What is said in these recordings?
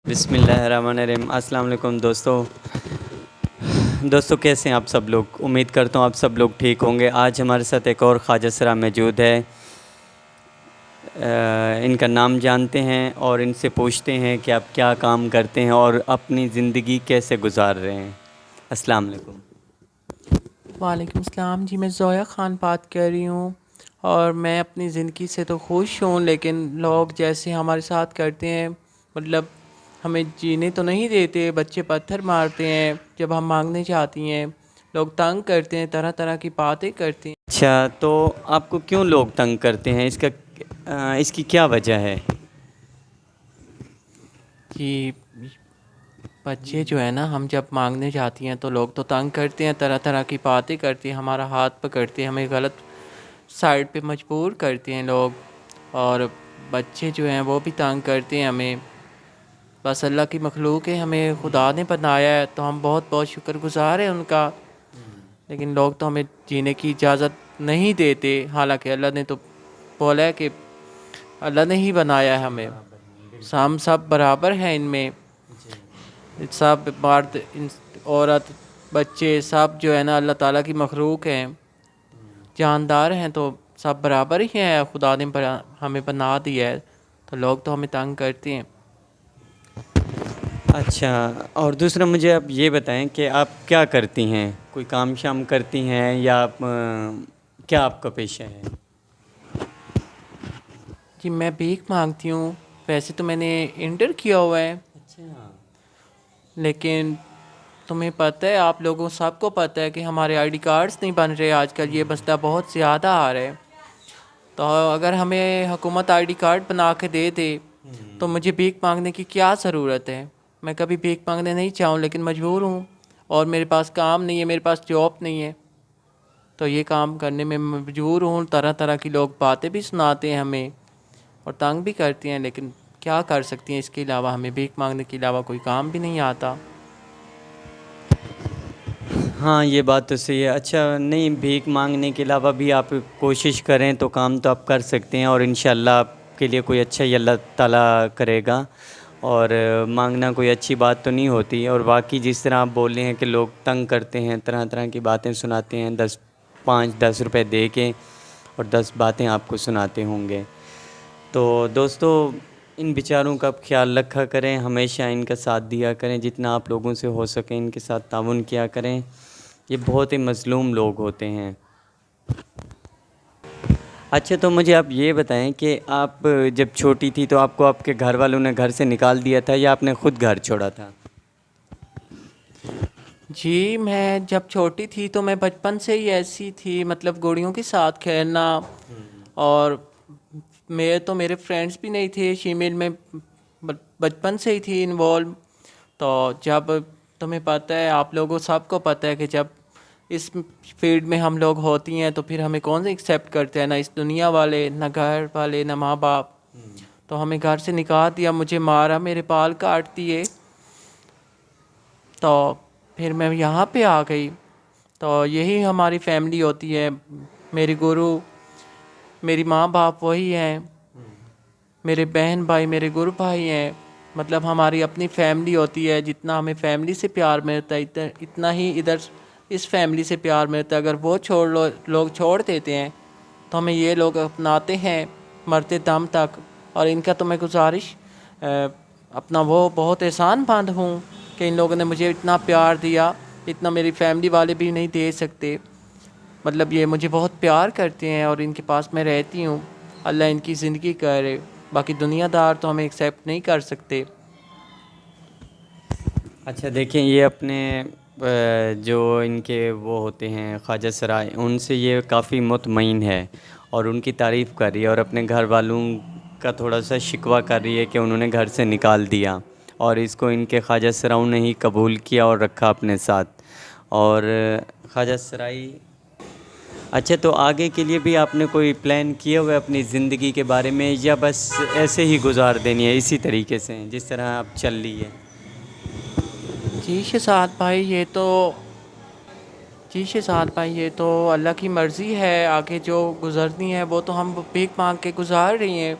बिस्मिल्लाहिर्रहमानिर्रहीम। अस्सलाम वालेकुम दोस्तों कैसे हैं आप सब लोग। उम्मीद करता हूँ आप सब लोग ठीक होंगे। आज हमारे साथ एक और ख्वाजा सरा मौजूद है। इनका नाम जानते हैं और इनसे पूछते हैं कि आप क्या काम करते हैं और अपनी ज़िंदगी कैसे गुजार रहे हैं। अस्सलाम वालेकुम। वालेकुम सलाम जी, मैं ज़ोया ख़ान बात कर रही हूँ और मैं अपनी ज़िंदगी से तो खुश हूँ, लेकिन लोग जैसे हमारे साथ करते हैं, मतलब हमें जीने तो नहीं देते। बच्चे पत्थर मारते हैं जब हम मांगने जाती हैं, लोग तंग करते हैं, तरह तरह की बातें करते हैं अच्छा, तो आपको क्यों लोग तंग करते हैं, इसकी क्या वजह है। कि बच्चे जो है ना, हम जब मांगने जाती हैं तो लोग तो तंग करते हैं, तरह तरह की बातें करते हैं, हमारा हाथ पकड़ते हैं, हमें गलत साइड पे मजबूर करते हैं लोग। और बच्चे जो हैं वो भी तंग करते हैं हमें। बस अल्लाह की मखलूक है, हमें खुदा ने बनाया है तो हम बहुत बहुत शुक्रगुजार हैं उनका। लेकिन लोग तो हमें जीने की इजाज़त नहीं देते, हालांकि अल्लाह ने तो बोला है कि अल्लाह ने ही बनाया है हमें। हम सब बराबर हैं इनमें, सब मर्द औरत बच्चे सब जो है ना अल्लाह ताला की मखलूक हैं, जानदार हैं, तो सब बराबर ही हैं। खुदा ने हमें बना दिया है, तो लोग तो हमें तंग करते हैं। अच्छा, और दूसरा मुझे आप ये बताएं कि आप क्या करती हैं, कोई काम शाम करती हैं या क्या आपका पेशा है। जी, मैं भीख मांगती हूँ। वैसे तो मैंने इंटर किया हुआ है, अच्छा। लेकिन तुम्हें पता है, आप लोगों सबको पता है कि हमारे आईडी कार्ड्स नहीं बन रहे आजकल। ये मसला बहुत ज़्यादा आ रहा है। तो अगर हमें हुकूमत आईडी कार्ड बना के दे दे तो मुझे भीख मांगने की क्या ज़रूरत है। मैं कभी भीख मांगने नहीं चाहूँ, लेकिन मजबूर हूँ और मेरे पास काम नहीं है, मेरे पास जॉब नहीं है, तो ये काम करने में मजबूर हूँ। तरह तरह की लोग बातें भी सुनाते हैं हमें और तंग भी करते हैं, लेकिन क्या कर सकती हैं। इसके अलावा हमें भीख मांगने के अलावा कोई काम भी नहीं आता। हाँ, ये बात तो सही है। अच्छा, नहीं, भीख मांगने के अलावा भी आप कोशिश करें तो काम तो आप कर सकते हैं और इंशाल्लाह आपके लिए कोई अच्छा ही अल्लाह ताला करेगा। और मांगना कोई अच्छी बात तो नहीं होती। और बाकी जिस तरह आप बोल रहे हैं कि लोग तंग करते हैं, तरह तरह की बातें सुनाते हैं, 5-10 रुपए दे के और 10 बातें आपको सुनाते होंगे। तो दोस्तों, इन बेचारों का आप ख्याल रखा करें, हमेशा इनका साथ दिया करें, जितना आप लोगों से हो सके इनके साथ ताउन किया करें। ये बहुत ही मज़लूम लोग होते हैं। अच्छा, तो मुझे आप ये बताएं कि आप जब छोटी थी तो आपको आपके घर वालों ने घर से निकाल दिया था या आपने ख़ुद घर छोड़ा था। जी, मैं जब छोटी थी तो मैं बचपन से ही ऐसी थी, मतलब गुड़ियों के साथ खेलना। और मेरे फ्रेंड्स भी नहीं थे शीमेल में, बचपन से ही थी इन्वॉल्व। तो जब तुम्हें पता है, आप लोगों सबको पता है कि जब इस फील्ड में हम लोग होती हैं तो फिर हमें कौन से एक्सेप्ट करते हैं, ना इस दुनिया वाले, ना घर वाले, ना माँ बाप। तो हमें घर से निकाल दिया, मुझे मारा, मेरे बाल काट दिए। तो फिर मैं यहाँ पे आ गई। तो यही हमारी फैमिली होती है। मेरे गुरु, मेरी माँ बाप वही हैं, मेरे बहन भाई मेरे गुरु भाई हैं। मतलब हमारी अपनी फैमिली होती है। जितना हमें फैमिली से प्यार मिलता है, इतना ही इधर इस फैमिली से प्यार मिलता है। अगर वो लोग छोड़ देते हैं तो हमें ये लोग अपनाते हैं मरते दम तक। और इनका तो मैं गुजारिश अपना वो बहुत एहसानमंद हूँ कि इन लोगों ने मुझे इतना प्यार दिया, इतना मेरी फैमिली वाले भी नहीं दे सकते। मतलब ये मुझे बहुत प्यार करते हैं और इनके पास मैं रहती हूँ। अल्लाह इनकी ज़िंदगी करे। बाकी दुनियादार तो हमें एक्सेप्ट नहीं कर सकते। अच्छा, देखिए, ये अपने जो इनके वो होते हैं ख्वाजा सराय, उनसे ये काफ़ी मुतमईन है और उनकी तारीफ़ कर रही है और अपने घर वालों का थोड़ा सा शिकवा कर रही है कि उन्होंने घर से निकाल दिया और इसको इनके ख्वाजा सराओं ने ही कबूल किया और रखा अपने साथ। और ख्वाजा सराई, अच्छा, तो आगे के लिए भी आपने कोई प्लान किए हुए अपनी ज़िंदगी के बारे में या बस ऐसे ही गुजार देनी है इसी तरीके से जिस तरह आप चल रही है। जी शहजाद भाई, ये तो अल्लाह की मर्ज़ी है। आगे जो गुज़रनी है वो तो हम भीख मांग के गुजार रही हैं।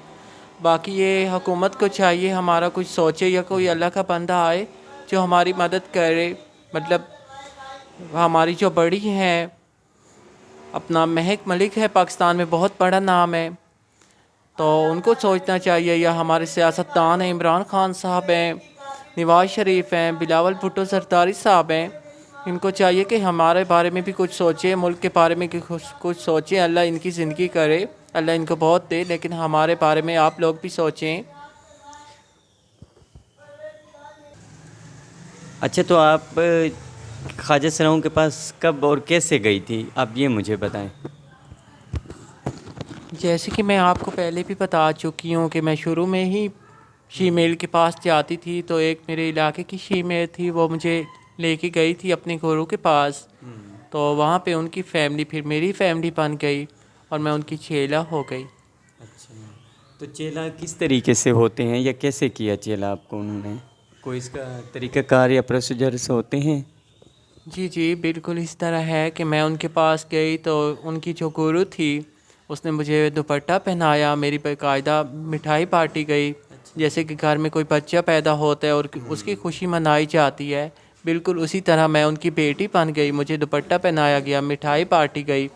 बाकी ये हुकूमत को चाहिए हमारा कुछ सोचे, या कोई अल्लाह का बंदा आए जो हमारी मदद करे। मतलब हमारी जो बड़ी हैं, अपना महक मलिक है, पाकिस्तान में बहुत बड़ा नाम है, तो उनको सोचना चाहिए। या हमारे सियासतदान हैं, इमरान खान साहब हैं, नवाज शरीफ हैं, बिलावल भुट्टो सरदारी साहब हैं, इनको चाहिए कि हमारे बारे में भी कुछ सोचें, मुल्क के बारे में कुछ सोचें। अल्लाह इनकी ज़िंदगी करे, अल्लाह इनको बहुत दे, लेकिन हमारे बारे में आप लोग भी सोचें। अच्छा, तो आप ख्वाजा सराओं के पास कब और कैसे गई थी, आप ये मुझे बताएं। जैसे कि मैं आपको पहले भी बता चुकी हूँ कि मैं शुरू में ही शीमेल के पास जाती थी, तो एक मेरे इलाके की शीमेल थी, वो मुझे लेके गई थी अपने गुरु के पास। तो वहाँ पे उनकी फ़ैमिली फिर मेरी फ़ैमिली बन गई और मैं उनकी चेला हो गई। अच्छा, तो चेला किस तरीके से होते हैं या कैसे किया चेला आपको उन्होंने, कोई इसका तरीक़ाकार या प्रोसीजर्स होते हैं? जी जी, बिल्कुल इस तरह है कि मैं उनके पास गई तो उनकी जो गुरु थी उसने मुझे दुपट्टा पहनाया, मेरी बाकायदा मिठाई बांटी गई। जैसे कि घर में कोई बच्चा पैदा होता है और उसकी खुशी मनाई जाती है, बिल्कुल उसी तरह मैं उनकी बेटी बन गई। मुझे दुपट्टा पहनाया गया, मिठाई बांटी गई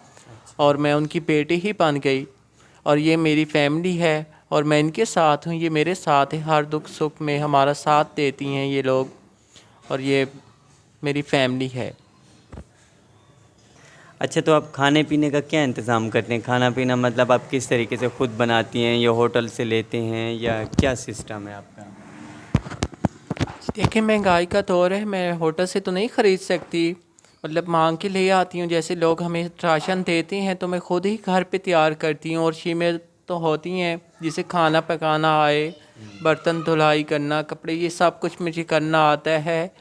और मैं उनकी बेटी ही बन गई। और ये मेरी फैमिली है और मैं इनके साथ हूँ, ये मेरे साथ है, हर दुख सुख में हमारा साथ देती हैं ये लोग, और ये मेरी फैमिली है। अच्छा, तो आप खाने पीने का क्या इंतज़ाम करते हैं? खाना पीना मतलब आप किस तरीके से ख़ुद बनाती हैं या होटल से लेते हैं या क्या सिस्टम है आपका? देखिए, महंगाई का दौर है, मैं होटल से तो नहीं ख़रीद सकती, मतलब मांग के ले आती हूँ। जैसे लोग हमें राशन देते हैं तो मैं ख़ुद ही घर पे तैयार करती हूँ। और शीमें तो होती हैं जिसे खाना पकाना आए, बर्तन धुलाई करना, कपड़े, ये सब कुछ मुझे करना आता है।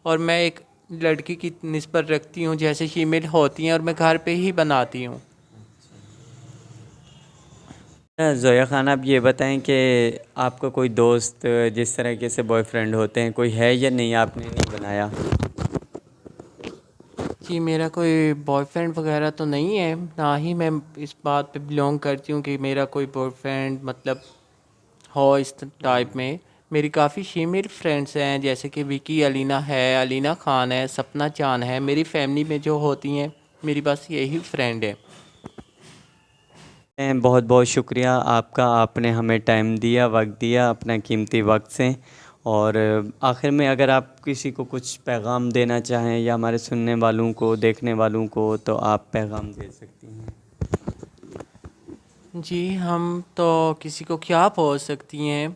और मैं एक लड़की की निस्बत रखती हूँ, जैसे शीमें होती हैं, और मैं घर पे ही बनाती हूँ। ज़ोया ख़ान, आप ये बताएं कि आपका कोई दोस्त जिस तरीके से बॉयफ्रेंड होते हैं कोई है या नहीं, आपने नहीं बनाया? जी, मेरा कोई बॉयफ्रेंड वगैरह तो नहीं है, ना ही मैं इस बात पे बिलोंग करती हूँ कि मेरा कोई बॉयफ्रेंड मतलब हो इस टाइप में। मेरी काफ़ी फीमेल फ्रेंड्स हैं, जैसे कि विकी अलीना है, अलीना ख़ान है, सपना चान है। मेरी फैमिली में जो होती हैं, मेरी बस यही फ्रेंड है। बहुत बहुत शुक्रिया आपका, आपने हमें टाइम दिया, वक्त दिया अपना कीमती वक्त से। और आखिर में अगर आप किसी को कुछ पैगाम देना चाहें या हमारे सुनने वालों को, देखने वालों को, तो आप पैगाम दे सकती हैं। जी, हम तो किसी को क्या बोल सकती हैं,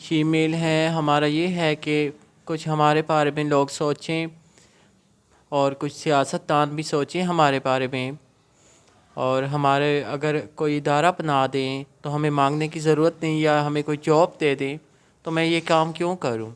फीमेल हैं, हमारा ये है कि कुछ हमारे बारे में लोग सोचें और कुछ सियासतदान भी सोचें हमारे बारे में। और हमारे अगर कोई इदारा बना दें तो हमें मांगने की ज़रूरत नहीं, या हमें कोई जॉब दे दें तो मैं ये काम क्यों करूं।